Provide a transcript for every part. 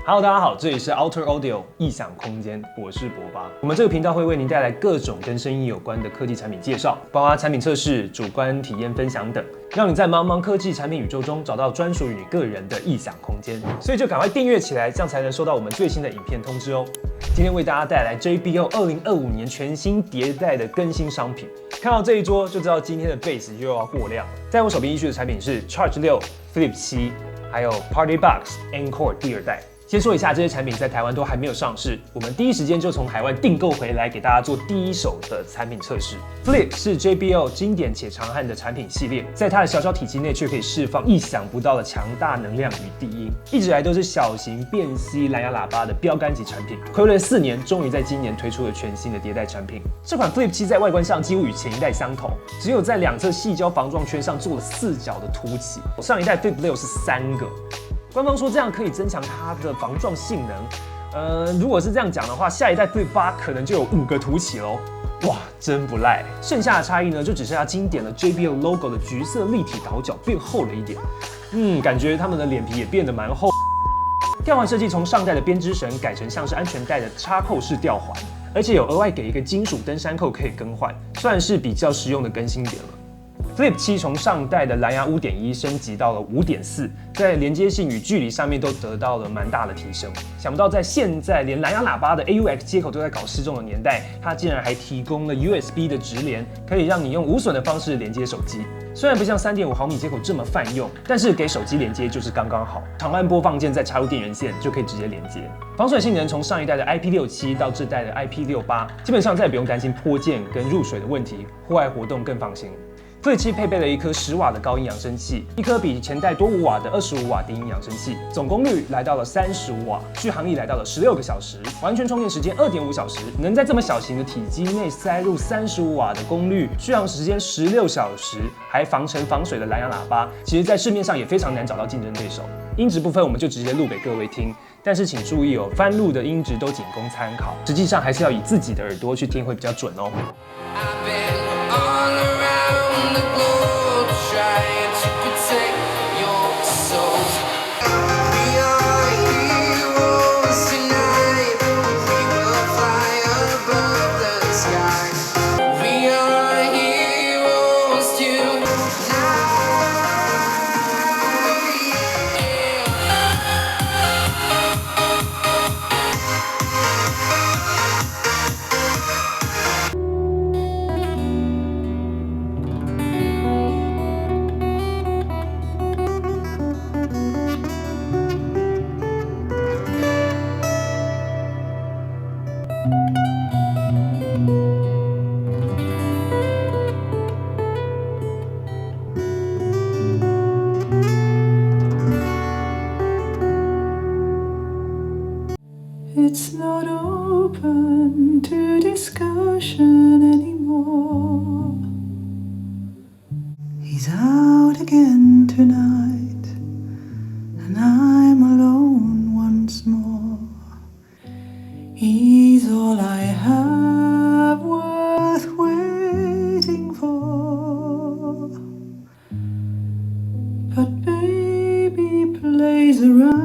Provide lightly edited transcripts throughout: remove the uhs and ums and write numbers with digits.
Hello， 大家好，这里是 Outer Audio 异想空间，我是博巴。我们这个频道会为您带来各种跟声音有关的科技产品介绍，包括产品测试、主观体验分享等，让你在茫茫科技产品宇宙中找到专属于你个人的异想空间。所以就赶快订阅起来，这样才能收到我们最新的影片通知哦。今天为大家带来 JBL 2025年全新迭代的更新商品。看到这一桌就知道今天的 Bass 又要过量了。在我手边依序的产品是 Charge 6、Flip 7，还有 Party Box Encore 第2代。先说一下，这些产品在台湾都还没有上市，我们第一时间就从海外订购回来，给大家做第一手的产品测试。Flip 是 JBL 经典且长悍的产品系列，在它的小体积内却可以释放意想不到的强大能量与低音，一直以来都是小型便携蓝牙喇叭的标杆级产品。睽违4年，终于在今年推出了全新的迭代产品。这款 Flip 7在外观上几乎与前一代相同，只有在两侧细胶防撞圈上做了4角的凸起，上一代 Flip 6是3个。官方说这样可以增强它的防撞性能，如果是这样讲的话，下一代 Flip 8可能就有5个凸起喽。哇，真不赖！剩下的差异呢，就只剩下经典的 JBL logo 的橘色立体倒角变厚了一点。感觉他们的脸皮也变得蛮厚。吊环设计从上代的编织绳改成像是安全带的插扣式吊环，而且有额外给一个金属登山扣可以更换，算是比较实用的更新点了。Flip 7从上代的蓝牙 5.1 升级到了 5.4， 在连接性与距离上面都得到了蛮大的提升。想不到在现在连蓝牙喇叭的 AUX 接口都在搞失重的年代，它竟然还提供了 USB 的直连，可以让你用无损的方式连接手机。虽然不像 3.5 毫米接口这么泛用，但是给手机连接就是刚刚好。长按播放键再插入电源线就可以直接连接。防水性能从上一代的 IP67 到这代的 IP68， 基本上再也不用担心泼溅跟入水的问题，户外活动更放心。Flip 7配备了一颗10瓦的高音扬声器，一颗比前代多5瓦的25瓦低音扬声器，总功率来到了35瓦，续航力来到了16个小时，完全充电时间2.5小时，能在这么小型的体积内塞入35瓦的功率，续航时间16小时，还防尘防水的蓝牙喇叭，其实在市面上也非常难找到竞争对手。音质部分我们就直接录给各位听，但是请注意哦，翻录的音质都仅供参考，实际上还是要以自己的耳朵去听会比较准哦。It's not open to discussion anymore. He's out again tonight, and I'm alone once more. He's all I have worth waiting for, but baby plays around.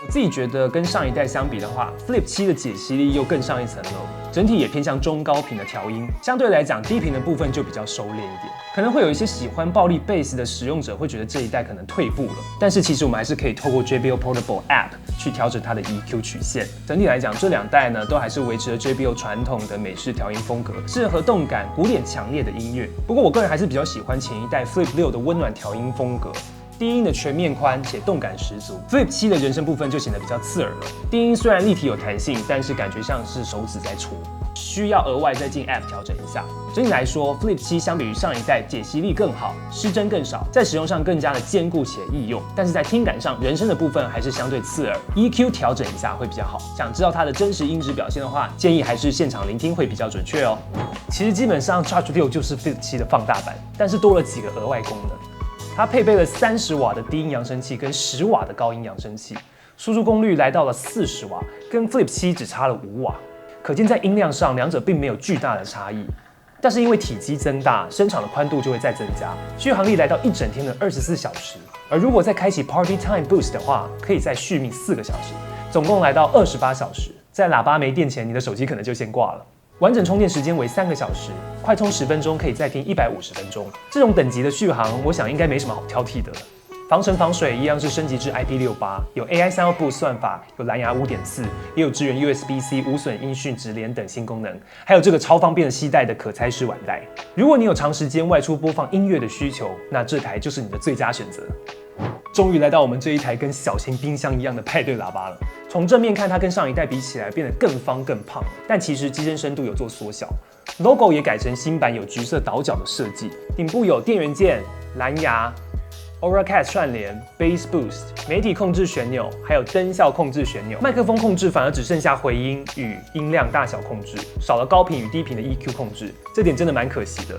自己觉得跟上一代相比的话 ，Flip 7的解析力又更上一层楼，整体也偏向中高频的调音，相对来讲低频的部分就比较收敛一点。可能会有一些喜欢暴力 Bass 的使用者会觉得这一代可能退步了，但是其实我们还是可以透过 JBL Portable App 去调整它的 EQ 曲线。整体来讲，这2代呢都还是维持了 JBL 传统的美式调音风格，适合动感、鼓点强烈的音乐。不过我个人还是比较喜欢前一代 Flip 6的温暖调音风格。低音的全面宽且动感十足 ，Flip 7的人声部分就显得比较刺耳了。低音虽然立体有弹性，但是感觉像是手指在戳，需要额外再进 App 调整一下。整体来说 ，Flip 7相比于上一代解析力更好，失真更少，在使用上更加的坚固且易用。但是在听感上，人声的部分还是相对刺耳 ，EQ 调整一下会比较好。想知道它的真实音质表现的话，建议还是现场聆听会比较准确哦。其实基本上 Charge 6就是 Flip 7的放大版，但是多了几个额外功能。它配备了30瓦的低音扬声器跟10瓦的高音扬声器，输出功率来到了40瓦，跟 Flip 7只差了5瓦。可见在音量上，两者并没有巨大的差异。但是因为体积增大，声场的宽度就会再增加，续航力来到一整天的24小时。而如果再开启 Party Time Boost 的话，可以再续命4个小时，总共来到28小时。在喇叭没电前，你的手机可能就先挂了。完整充电时间为3个小时，快充10分钟可以再听150分钟。这种等级的续航，我想应该没什么好挑剔的了。防尘防水一样是升级至 IP68， 有 AI 3.2 Boost 算法，有蓝牙 5.4， 也有支援 USB-C 无损音讯直连等新功能，还有这个超方便的携带的可拆式腕带。如果你有长时间外出播放音乐的需求，那这台就是你的最佳选择。终于来到我们这一台跟小型冰箱一样的派对喇叭了。从正面看，它跟上一代比起来变得更方更胖，但其实机身深度有做缩小。logo 也改成新版有橘色倒角的设计，顶部有电源键、蓝牙、Auracast 串联、Bass Boost、媒体控制旋钮，还有灯效控制旋钮。麦克风控制反而只剩下回音与音量大小控制，少了高频与低频的 EQ 控制，这点真的蛮可惜的。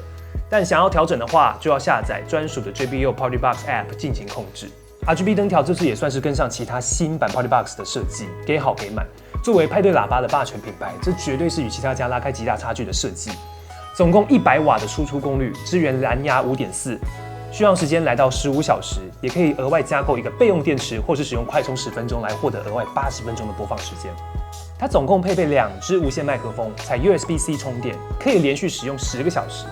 但想要调整的话，就要下载专属的 JBL Party Box App 进行控制。RGB 灯条这次也算是跟上其他新版 Party Box 的设计，给好给满。作为派对喇叭的霸权品牌，这绝对是与其他家拉开极大差距的设计。总共100瓦的输出功率，支援蓝牙 5.4， 续航时间来到15小时，也可以额外加购一个备用电池，或是使用快充10分钟来获得额外80分钟的播放时间。它总共配备2支无线麦克风，采 USB-C 充电，可以连续使用10个小时。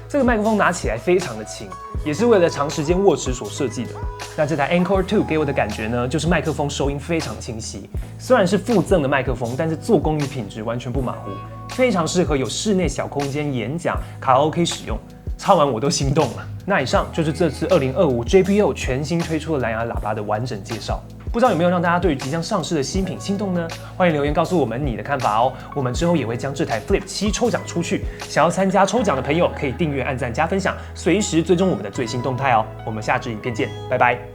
这个麦克风拿起来非常的轻，也是为了长时间握持所设计的。那这台 Anchor 2给我的感觉呢，就是麦克风收音非常清晰，虽然是附赠的麦克风，但是做工与品质完全不马虎，非常适合有室内小空间演讲、卡拉 OK 使用。唱完我都心动了。那以上就是这次2025 JBL 全新推出的蓝牙喇叭的完整介绍。不知道有没有让大家对于即将上市的新品心动呢？欢迎留言告诉我们你的看法哦。我们之后也会将这台 Flip 7抽奖出去，想要参加抽奖的朋友可以订阅、按赞、加分享，随时追踪我们的最新动态哦。我们下支影片见，拜拜。